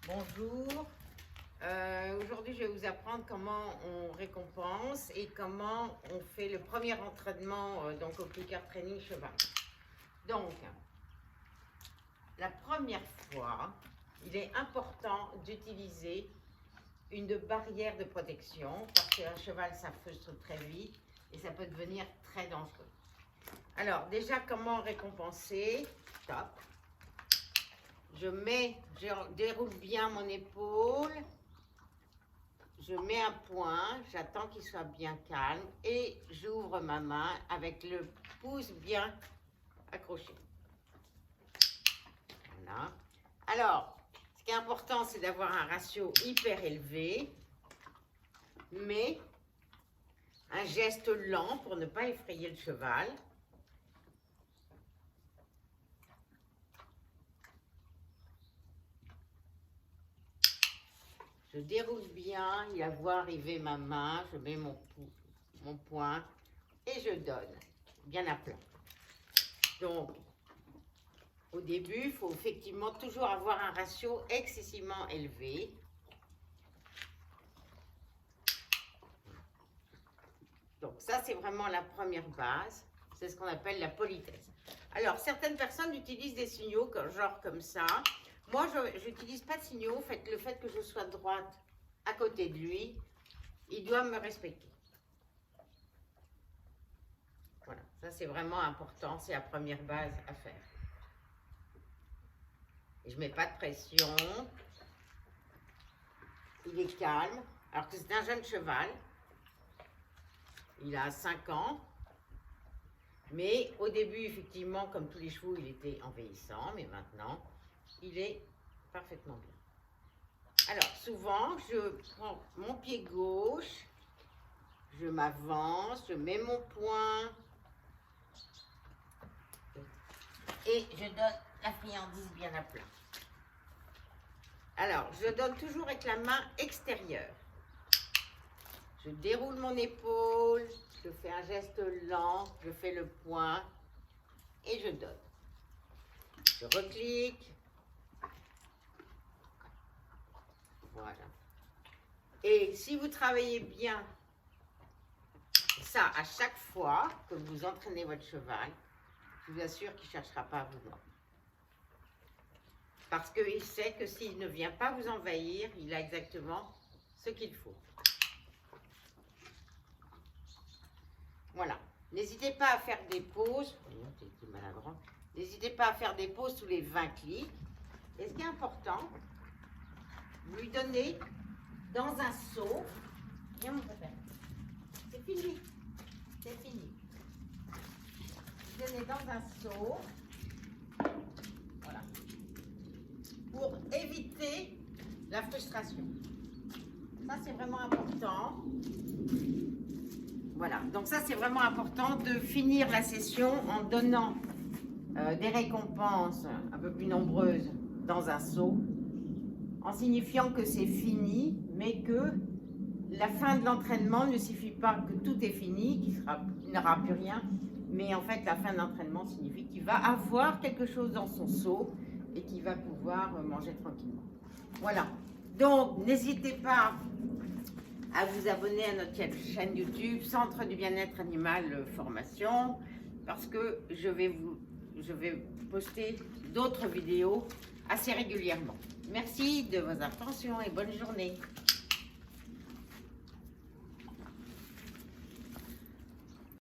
Bonjour. Aujourd'hui, je vais vous apprendre comment on récompense et comment on fait le premier entraînement donc au clicker training cheval. Donc, la première fois, il est important d'utiliser une barrière de protection parce qu'un cheval, ça frustre très vite et ça peut devenir très dangereux. Alors, déjà, comment récompenser? Top. Je déroule bien mon épaule, je mets un point, j'attends qu'il soit bien calme et j'ouvre ma main avec le pouce bien accroché. Voilà. Alors, ce qui est important, c'est d'avoir un ratio hyper élevé, mais un geste lent pour ne pas effrayer le cheval. Je déroule bien, il voit arriver ma main, je mets mon poing et je donne bien à plat. Donc, au début, il faut effectivement toujours avoir un ratio excessivement élevé. Donc ça, c'est vraiment la première base. C'est ce qu'on appelle la politesse. Alors, certaines personnes utilisent des signaux genre comme ça. Moi, je n'utilise pas de signaux. Le fait que je sois droite à côté de lui, il doit me respecter. Voilà, ça c'est vraiment important. C'est la première base à faire. Et je ne mets pas de pression. Il est calme. Alors que c'est un jeune cheval. Il a 5 ans. Mais au début, effectivement, comme tous les chevaux, il était envahissant. Mais maintenant, il est parfaitement bien. Alors, souvent, je prends mon pied gauche, je m'avance, je mets mon poing et je donne la friandise bien à plat. Alors, je donne toujours avec la main extérieure. Je déroule mon épaule, je fais un geste lent, je fais le poing et je donne. Je reclique. Voilà. Et si vous travaillez bien ça à chaque fois que vous entraînez votre cheval, je vous assure qu'il ne cherchera pas à vous mordre. Parce qu'il sait que s'il ne vient pas vous envahir, il a exactement ce qu'il faut. Voilà. N'hésitez pas à faire des pauses. N'hésitez pas à faire des pauses tous les 20 clics. Et ce qui est important, vous lui donnez dans un seau. Viens mon papa. C'est fini. C'est fini. Vous donnez dans un seau. Voilà. Pour éviter la frustration. Ça, c'est vraiment important. Voilà. Donc ça, c'est vraiment important de finir la session en donnant des récompenses un peu plus nombreuses dans un seau, en signifiant que c'est fini, mais que la fin de l'entraînement ne signifie pas que tout est fini, qu'il n'aura plus rien, mais en fait la fin de l'entraînement signifie qu'il va avoir quelque chose dans son seau et qu'il va pouvoir manger tranquillement. Voilà, donc n'hésitez pas à vous abonner à notre chaîne YouTube Centre du bien-être animal formation, parce que je vais poster d'autres vidéos assez régulièrement. Merci de votre attention et bonne journée.